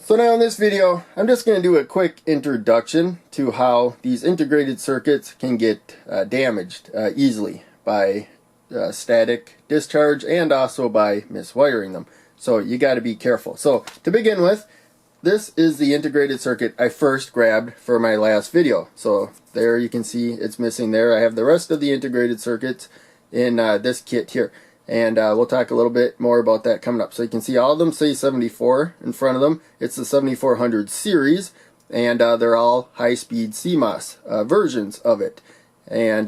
So now in this video, I'm just going to do a quick introduction to how these integrated circuits can get damaged easily by static discharge and also by miswiring them. So you got to be careful. So to begin with, this is the integrated circuit I first grabbed for my last video. So there you can see it's missing there. I have the rest of the integrated circuits in this kit here. And we'll talk a little bit more about that coming up. So you can see all of them say 74 in front of them. It's the 7400 series, and they're all high-speed CMOS versions of it. And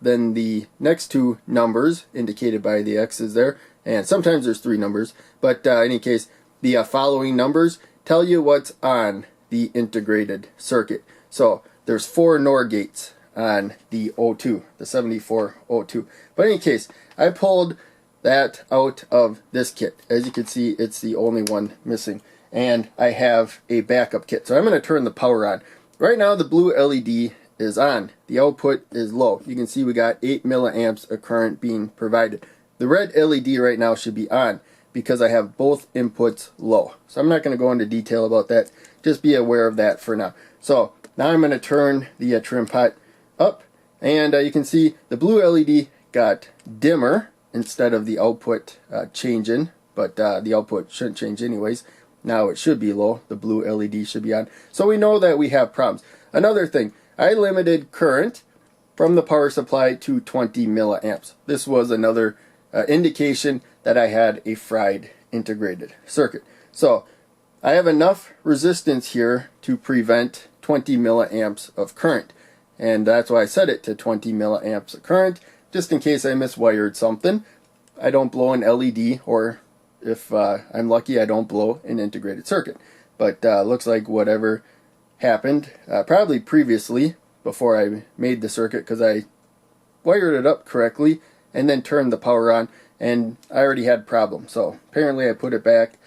then the next two numbers indicated by the X's there, and sometimes there's three numbers, but in any case, the following numbers tell you what's on the integrated circuit. So there's 4 NOR gates on the O2, the 7402. But in any case, I pulled that out of this kit. As you can see, it's the only one missing. And I have a backup kit. So I'm going to turn the power on. Right now the blue LED is on. The output is low. You can see we got 8 milliamps of current being provided. The red LED right now should be on because I have both inputs low. So I'm not going to go into detail about that. Just be aware of that for now. So now I'm going to turn the trim pot up, and you can see the blue LED got dimmer instead of the output changing, but the output shouldn't change anyways. Now it should be low. The blue LED should be on. So we know that we have problems. Another thing, I limited current from the power supply to 20 milliamps. This was another indication that I had a fried integrated circuit. So I have enough resistance here to prevent 20 milliamps of current. And that's why I set it to 20 milliamps of current, just in case I miswired something. I don't blow an LED, or if I'm lucky, I don't blow an integrated circuit. But looks like whatever happened, probably previously, before I made the circuit, because I wired it up correctly and then turned the power on, and I already had problems. So apparently I put it back,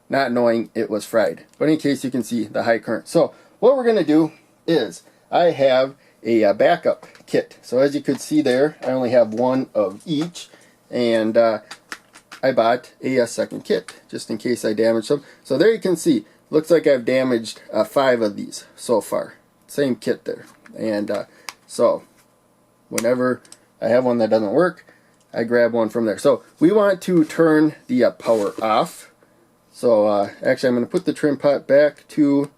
not knowing it was fried. But in case you can see the high current. So what we're going to do is, I have a backup kit. So as you could see there, I only have one of each, and I bought a second kit just in case I damaged them. So there you can see, looks like I've damaged 5 of these so far. Same kit there. And so whenever I have one that doesn't work, I grab one from there. So we want to turn the power off. So actually I'm going to put the trim pot back to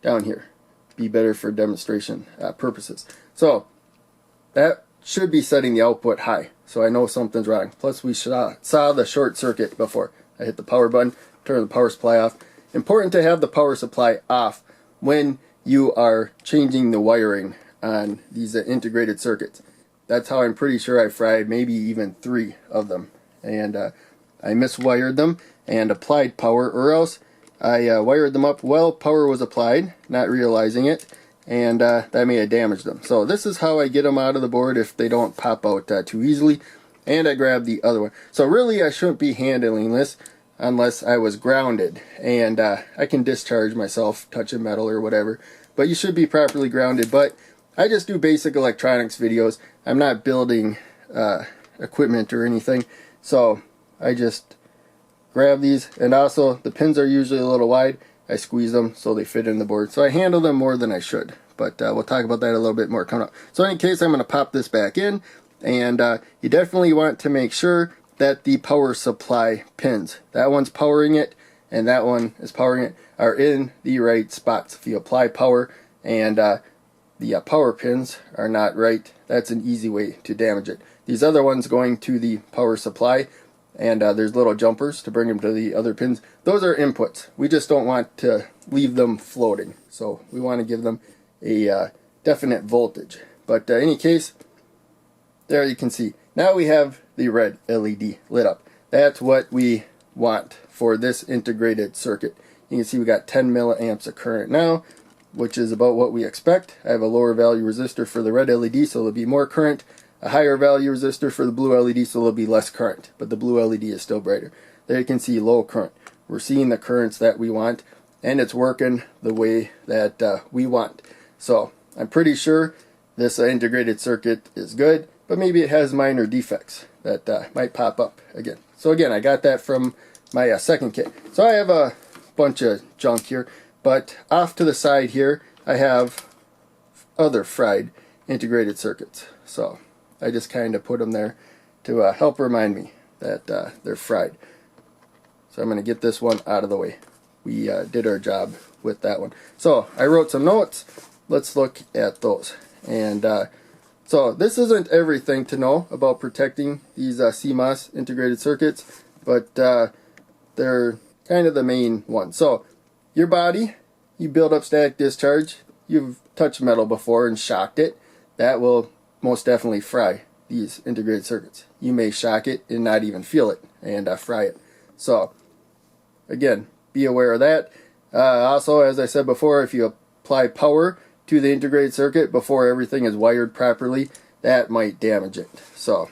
down here. Be better for demonstration purposes. So that should be setting the output high, so I know something's wrong. Plus we saw the short circuit before. I hit the power button, turn the power supply off. Important to have the power supply off when you are changing the wiring on these integrated circuits. That's how I'm pretty sure I fried maybe even 3 of them. And I miswired them and applied power, or else I wired them up well, power was applied, not realizing it, and that may have damaged them. So this is how I get them out of the board if they don't pop out too easily. And I grab the other one. So really I shouldn't be handling this unless I was grounded, and I can discharge myself touching metal or whatever, but you should be properly grounded. But I just do basic electronics videos. I'm not building equipment or anything, so I just grab these, and also the pins are usually a little wide. I squeeze them so they fit in the board. So I handle them more than I should, but we'll talk about that a little bit more coming up. So in any case, I'm going to pop this back in, and you definitely want to make sure that the power supply pins, that one's powering it and that one is powering it, are in the right spots. If you apply power and the power pins are not right, that's an easy way to damage it. These other ones going to the power supply, and there's little jumpers to bring them to the other pins. Those are inputs. We just don't want to leave them floating. So we want to give them a definite voltage. But in any case, there you can see. Now we have the red LED lit up. That's what we want for this integrated circuit. You can see we got 10 milliamps of current now, which is about what we expect. I have a lower value resistor for the red LED, so there'll be more current. A higher value resistor for the blue LED, so there'll be less current, but the blue LED is still brighter. There you can see low current. We're seeing the currents that we want, and it's working the way that we want. So I'm pretty sure this integrated circuit is good, but maybe it has minor defects that might pop up again. So again, I got that from my second kit. So I have a bunch of junk here. But off to the side here, I have other fried integrated circuits. So I just kind of put them there to help remind me that they're fried. So I'm going to get this one out of the way. We did our job with that one. So I wrote some notes. Let's look at those. And so this isn't everything to know about protecting these CMOS integrated circuits, but they're kind of the main ones. So your body, you build up static discharge. You've touched metal before and shocked it. That will most definitely fry these integrated circuits. You may shock it and not even feel it and fry it. So again, be aware of that. Also, as I said before, if you apply power to the integrated circuit before everything is wired properly, that might damage it. So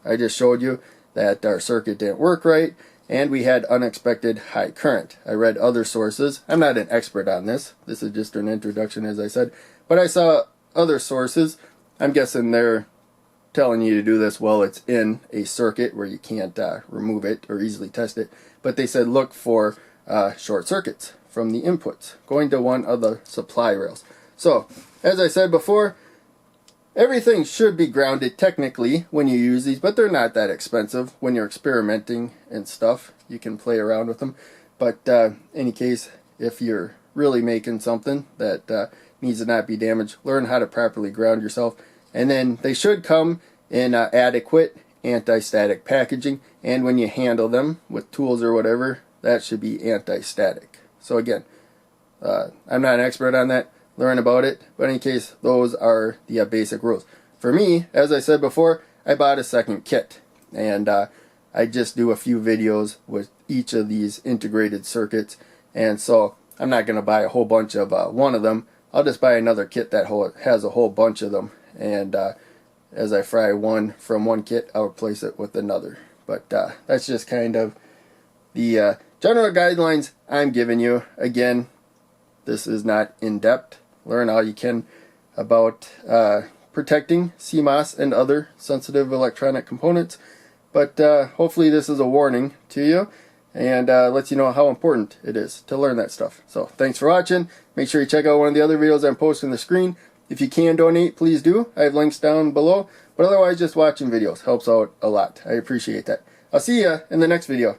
I just showed you that our circuit didn't work right and we had unexpected high current. I read other sources. I'm not an expert on this. This is just an introduction, as I said. But I saw other sources. I'm guessing they're telling you to do this while it's in a circuit where you can't remove it or easily test it. But they said look for short circuits from the inputs going to one of the supply rails. So, as I said before, everything should be grounded technically when you use these, but they're not that expensive when you're experimenting and stuff. You can play around with them. But in any case, if you're really making something that needs to not be damaged, learn how to properly ground yourself. And then they should come in adequate anti-static packaging, and when you handle them with tools or whatever, that should be anti-static. So again, I'm not an expert on that. Learn about it, but in any case, those are the basic rules. For me, as I said before, I bought a second kit, and I just do a few videos with each of these integrated circuits, and so I'm not going to buy a whole bunch of one of them. I'll just buy another kit that has a whole bunch of them, and as I fry one from one kit, I'll replace it with another. But that's just kind of the general guidelines I'm giving you. Again, this is not in-depth. Learn all you can about protecting CMOS and other sensitive electronic components. But hopefully this is a warning to you and lets you know how important it is to learn that stuff. So thanks for watching. Make sure you check out one of the other videos I'm posting on the screen. If you can donate, please do. I have links down below. But otherwise, just watching videos helps out a lot. I appreciate that. I'll see you in the next video.